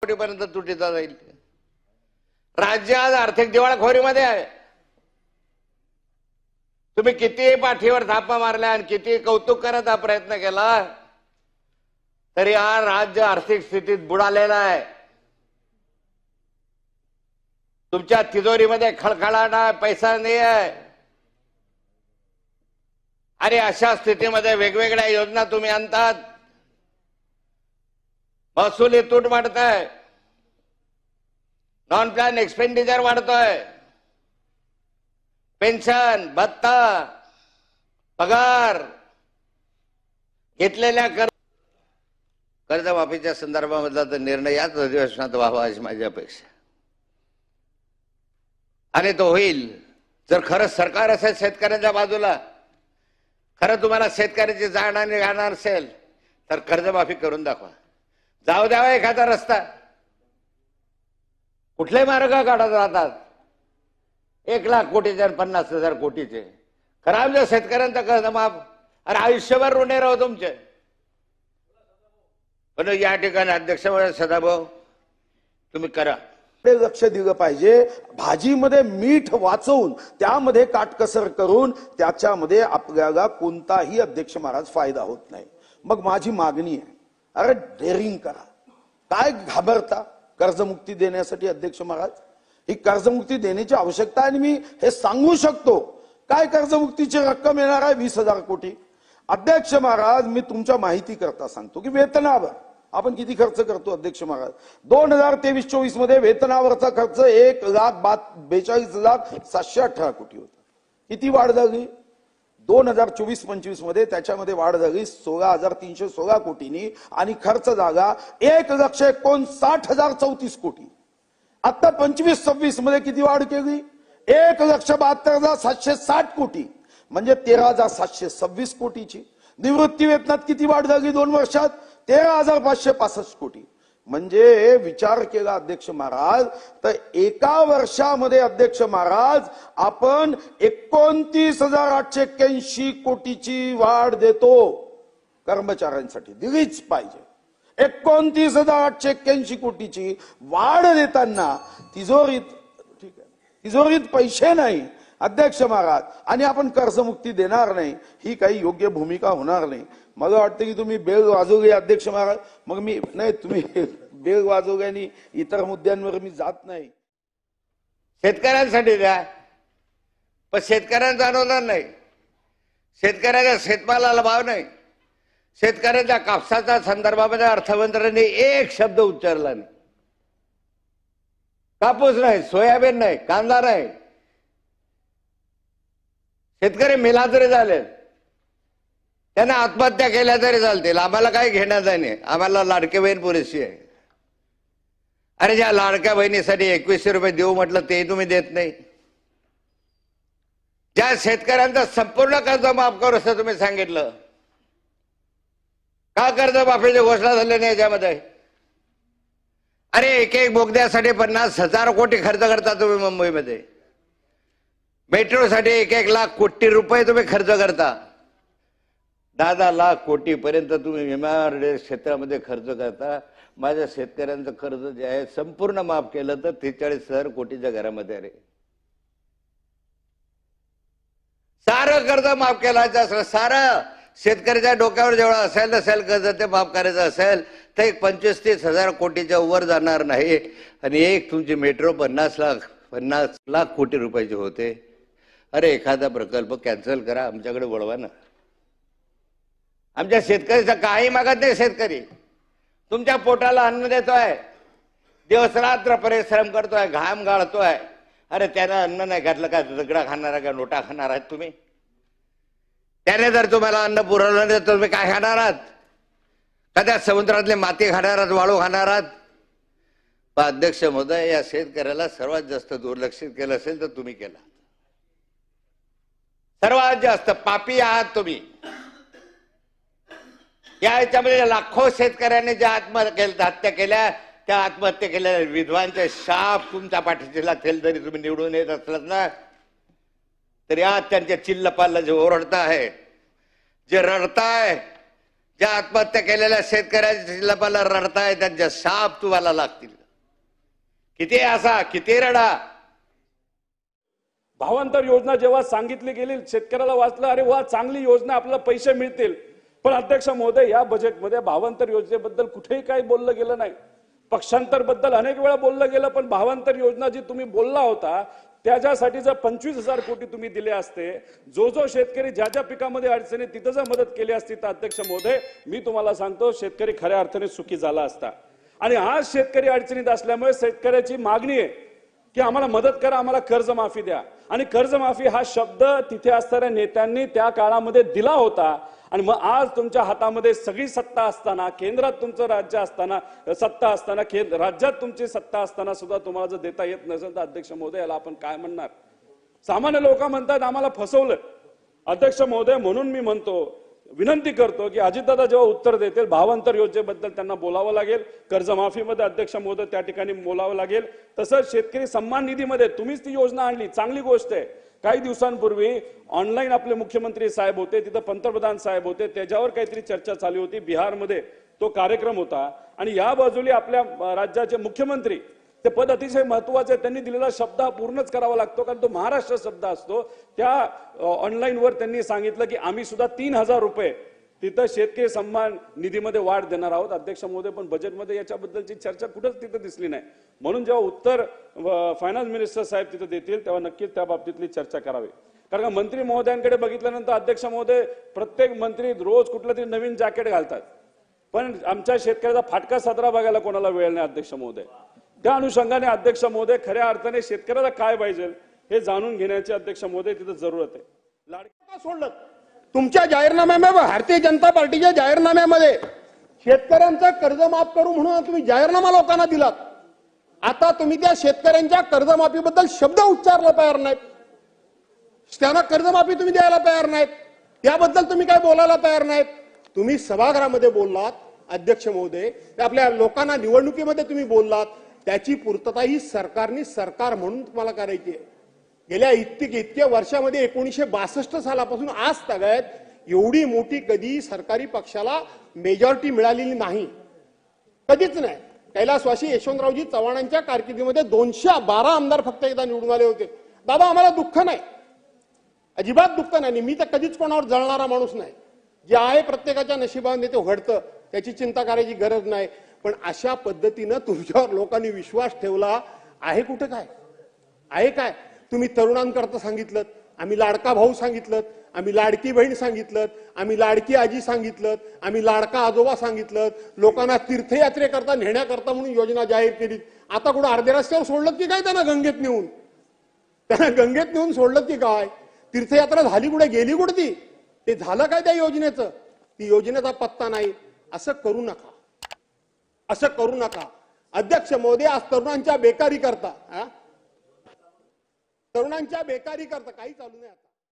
कोटीपर्यंत तुटीचा जाईल. राज्य आज आर्थिक दिवाळखोरीमध्ये आहे. तुम्ही किती पाठीवर थापा मारल्या आणि किती कौतुक करत हा प्रयत्न केला तरी हा राज्य आर्थिक स्थितीत बुडालेला आहे. तुमच्या तिजोरीमध्ये खळखळाट आहे, पैसा नाही आहे. आणि अशा स्थितीमध्ये वेगवेगळ्या योजना तुम्ही आणतात, महसुली तूट वाढतंय, नॉन प्लॅन एक्सपेंडिचर वाढतोय, पेन्शन, भत्ता, पगार, घेतलेल्या कर्जमाफीच्या संदर्भामधला तर निर्णय याच अधिवेशनात व्हावा अशी माझी अपेक्षा. आणि तो होईल जर खरंच सरकार असेल शेतकऱ्यांच्या बाजूला, खरं तुम्हाला शेतकऱ्याची जाण आणि गाणार असेल तर कर्जमाफी करून दाखवा. जाऊ द्यावा एखादा रस्ता. कुठले मार्ग काढत राहतात 1,00,000 कोटीचे आणि 50,000 कोटीचे. खरं आमच्या शेतकऱ्यांचा कर्जमाफ अरे आयुष्यभर ऋणी राहू तुमचे. पण या ठिकाणी अध्यक्ष सदाभाऊ तुम्ही करा. लक्ष दिलं पाहिजे. भाजीमध्ये मीठ वाचवून त्यामध्ये काटकसर करून त्याच्यामध्ये आपल्याला कोणताही अध्यक्ष महाराज फायदा होत नाही. मग माझी मागणी आहे, अरे डेअरिंग करा. काय घाबरता कर्जमुक्ती देण्यासाठी अध्यक्ष महाराज? ही कर्जमुक्ती देण्याची आवश्यकता आहे आणि मी हे सांगू शकतो. काय कर्जमुक्तीची रक्कम येणार आहे? 20,000 कोटी. अध्यक्ष महाराज मी तुमच्या माहिती करता सांगतो की वेतनावर आपण किती खर्च करतो अध्यक्ष महाराज. 2023-24 मध्ये वेतनावरचा खर्च 1,42,718 कोटी होता. किती वाढ झाली? 2024-25 मध्ये त्याच्यामध्ये वाढ झाली 16,316 कोटींनी आणि खर्च झाला 1,59,034 कोटी. आता 25-26 मध्ये किती वाढ केली? 1,72,760 कोटी म्हणजे 13,726 कोटीची. निवृत्ती वेतनात किती वाढ झाली 2 वर्षात? 13,565 कोटी. म्हणजे विचार केला अध्यक्ष महाराज तर एका वर्षामध्ये अध्यक्ष महाराज आपण 29,881 कोटीची वाढ देतो. कर्मचाऱ्यांसाठी दिलीच पाहिजे. 29,881 कोटीची वाढ देताना तिजोरीत ठीक आहे तिजोरीत पैसे नाही अध्यक्ष महाराज आणि आपण कर्जमुक्ती देणार नाही, ही काही योग्य भूमिका होणार नाही. मला वाटतं की तुम्ही बेल वाजवली अध्यक्ष महाराज. मग मी नाही तुम्ही बेल वाजवली आणि इतर मुद्द्यांवर मी जात नाही. शेतकऱ्यांसाठी द्या पण शेतकऱ्यांचं अनुदान नाही, शेतकऱ्याच्या शेतमालाला भाव नाही, शेतकऱ्याच्या कापसाच्या संदर्भामध्ये अर्थमंत्र्यांनी एक शब्द उच्चारला नाही. कापूस नाही, सोयाबीन नाही, कांदा नाही. शेतकरी मेला तरी चालेल, त्यांना आत्महत्या केल्या तरी चालतील, आम्हाला काही घेण्याचं नाही. आम्हाला लाडकी बहीण पुरेशी आहे. अरे ज्या लाडक्या बहिणीसाठी 2100 रुपये देऊ म्हटलं ते तुम्ही देत नाही. ज्या शेतकऱ्यांचा संपूर्ण कर्ज माफ करू असं तुम्ही सांगितलं, का कर्जमाफीची घोषणा झाली नाही याच्यामध्ये? अरे एक बोगद्यासाठी 50,000 कोटी खर्च करता तुम्ही मुंबईमध्ये. मेट्रोसाठी 1,00,000 कोटी रुपये तुम्ही खर्च करता. 10 लाख कोटी पर्यंत तुम्ही एमआरडीए क्षेत्रामध्ये खर्च करता. माझ्या शेतकऱ्यांचं कर्ज जे आहे संपूर्ण माफ केलं तर 43,000 कोटीच्या घरामध्ये. अरे सारं कर्ज माफ केलं असलं, सारं शेतकऱ्याच्या डोक्यावर जेवढं असेल कर्ज ते माफ करायचं असेल तर 25-30,000 कोटीच्या वर जाणार नाही. आणि एक तुमची मेट्रो 50 लाख कोटी रुपयाचे होते. अरे एखादा प्रकल्प कॅन्सल करा, आमच्याकडे वळवा ना. आमच्या शेतकऱ्याचं काही मागत नाही. शेतकरी तुमच्या पोटाला अन्न देतोय, दिवसरात्र परिश्रम करतोय, घाम गाळतोय. अरे त्यानं अन्न नाही घातलं का दगडा खाणार का नोटा खाणार आहात तुम्ही? त्याने जर तुम्हाला अन्न पुरवलं नाही तर तुम्ही काय खाणार आहात? कदा समुद्रातले माती खाणार आहात, वाळू खाणार आहात? पण अध्यक्ष महोदय या शेतकऱ्याला सर्वात जास्त दुर्लक्षित केलं असेल तर तुम्ही केला. सर्वात जास्त पापी आहात तुम्ही. याच्यामध्ये लाखो शेतकऱ्यांनी ज्या हत्या केल्या त्या आत्महत्या केलेल्या विधवांचे शाप तुमच्या पाठीशी लागतील. जरी तुम्ही निवडून येत असलात ना तरी आज त्यांच्या चिल्लपाला जे ओरडता आहे, जे रडताय, ज्या आत्महत्या केलेल्या शेतकऱ्याला मला रडताय, त्यांच्या शाप तुम्हाला लागतील. किती असा किती रडा. भावांतर योजना जेव्हा सांगितली गेली, शेतकऱ्याला वाचलं, अरे वा चांगली योजना, आपल्याला पैसे मिळतील. पण अध्यक्ष महोदय, या बजेटमध्ये भावांतर योजनेबद्दल कुठेही काही बोललं गेलं नाही. पक्षांतर बद्दल अनेक वेळा बोललं गेलं, पण भावांतर योजना जी तुम्ही बोलला होता त्याच्यासाठी जर 25,000 कोटी तुम्ही दिले असते, जो शेतकरी ज्या ज्या पिकामध्ये अडचणी तिथं जर मदत केली असती, तर अध्यक्ष महोदय मी तुम्हाला सांगतो शेतकरी खऱ्या अर्थाने सुखी झाला असता. आणि आज शेतकरी अडचणीत असल्यामुळे शेतकऱ्याची मागणी आहे की आम्हाला मदत करा, आम्हाला कर्जमाफी द्या. आणि कर्जमाफी हा शब्द तिथे असणाऱ्या नेत्यांनी त्या काळामध्ये दिला होता. आणि मग आज तुमच्या हातामध्ये सगळी सत्ता असताना, केंद्रात तुमचं राज्य असताना, सत्ता असताना, राज्यात तुमची सत्ता असताना सुद्धा तुम्हाला जर देता येत नसेल, तर अध्यक्ष महोदय याला आपण काय म्हणणार? सामान्य लोक म्हणतात आम्हाला फसवलं. अध्यक्ष महोदय, म्हणून मी म्हणतो, विनंती करतो की अजितदादा जेव्हा उत्तर देतील भावांतर योजनेबद्दल त्यांना बोलावं लागेल. कर्जमाफीमध्ये अध्यक्ष महोदय त्या ठिकाणी बोलावं लागेल. तसंच शेतकरी सन्मान निधीमध्ये तुम्हीच ती योजना आणली, चांगली गोष्ट आहे. काही दिवसांपूर्वी ऑनलाईन आपले मुख्यमंत्री साहेब होते, तिथं पंतप्रधान साहेब होते, त्याच्यावर काहीतरी चर्चा चालू होती. बिहारमध्ये तो कार्यक्रम होता. आणि या बाजूला आपल्या राज्याचे मुख्यमंत्री, ते पद अतिशय महत्वाचे आहे, त्यांनी दिलेला शब्द हा पूर्णच करावा लागतो, कारण तो महाराष्ट्र शब्द असतो. त्या ऑनलाईनवर त्यांनी सांगितलं की आम्ही सुद्धा 3,000 रुपये तिथं शेतकरी सन्मान निधीमध्ये वाढ देणार आहोत. अध्यक्ष महोदय, पण बजेटमध्ये याच्याबद्दलची चर्चा कुठंच तिथं दिसली नाही. म्हणून जेव्हा उत्तर फायनान्स मिनिस्टर साहेब तिथं देतील तेव्हा नक्कीच त्या बाबतीतली चर्चा करावी. कारण का मंत्री महोदयांकडे बघितल्यानंतर अध्यक्ष महोदय, प्रत्येक मंत्री रोज कुठलं तरी नवीन जॅकेट घालतात, पण आमच्या शेतकऱ्याचा फाटका सदरा बघायला कोणाला वेळ नाही. अध्यक्ष महोदय, त्या अनुषंगाने अध्यक्ष महोदय, खऱ्या अर्थाने शेतकऱ्याला काय पाहिजे हे जाणून घेण्याची अध्यक्ष महोदय तिथं जरूरत आहे. लाडका सोडलं तुमच्या जाहीरनाम्यामध्ये, भारतीय जनता पार्टीच्या जाहीरनाम्यामध्ये शेतकऱ्यांचं कर्ज माफ करू म्हणून तुम्ही जाहीरनामा लोकांना दिलात. आता तुम्ही त्या शेतकऱ्यांच्या कर्जमाफीबद्दल शब्द उच्चारला तयार नाहीत. त्यांना कर्जमाफी तुम्ही द्यायला तयार नाहीत, त्याबद्दल तुम्ही काय बोलायला तयार नाहीत. तुम्ही सभागृहामध्ये बोललात अध्यक्ष महोदय, आपल्या लोकांना निवडणुकीमध्ये तुम्ही बोललात, त्याची पूर्तता ही सरकारने सरकार म्हणून तुम्हाला करायची आहे. गेल्या इतक्या वर्षामध्ये 1962 सालापासून आज तगायत एवढी मोठी कधी सरकारी पक्षाला मेजॉरिटी मिळालेली नाही, कधीच नाही. कैलासवासी यशवंतरावजी चव्हाणांच्या कारकिर्दीमध्ये 212 आमदार फक्त एकदा निवडून आले होते. बाबा, आम्हाला दुःख नाही, अजिबात दुःख नाही. मी तर कधीच कोणावर जळणारा माणूस नाही. जे आहे प्रत्येकाच्या नशिबाने ते घडतं, त्याची चिंता करायची गरज नाही. पण अशा पद्धतीनं तुमच्यावर लोकांनी विश्वास ठेवला आहे. कुठे काय आहे? काय तुम्ही तरुणांकरता सांगितलं, आम्ही लाडका भाऊ सांगितलं, आम्ही लाडकी बहीण सांगितलं, आम्ही लाडकी आजी सांगितलं, आम्ही लाडका आजोबा सांगितलं, लोकांना तीर्थयात्रेकरता नेण्याकरता म्हणून योजना जाहीर केली. आता कुठं अर्ध्या रस्त्यावर सोडलं की काय? त्यांना गंगेत नेऊन सोडलं की काय? तीर्थयात्रा झाली कुठे, गेली कुठे ती? ते झालं काय त्या योजनेचं? ती योजनेचा पत्ता नाही. असं करू नका, असं करू नका. अध्यक्ष महोदय, आज तरुणांच्या बेकारी करता काही चालू नाही आता.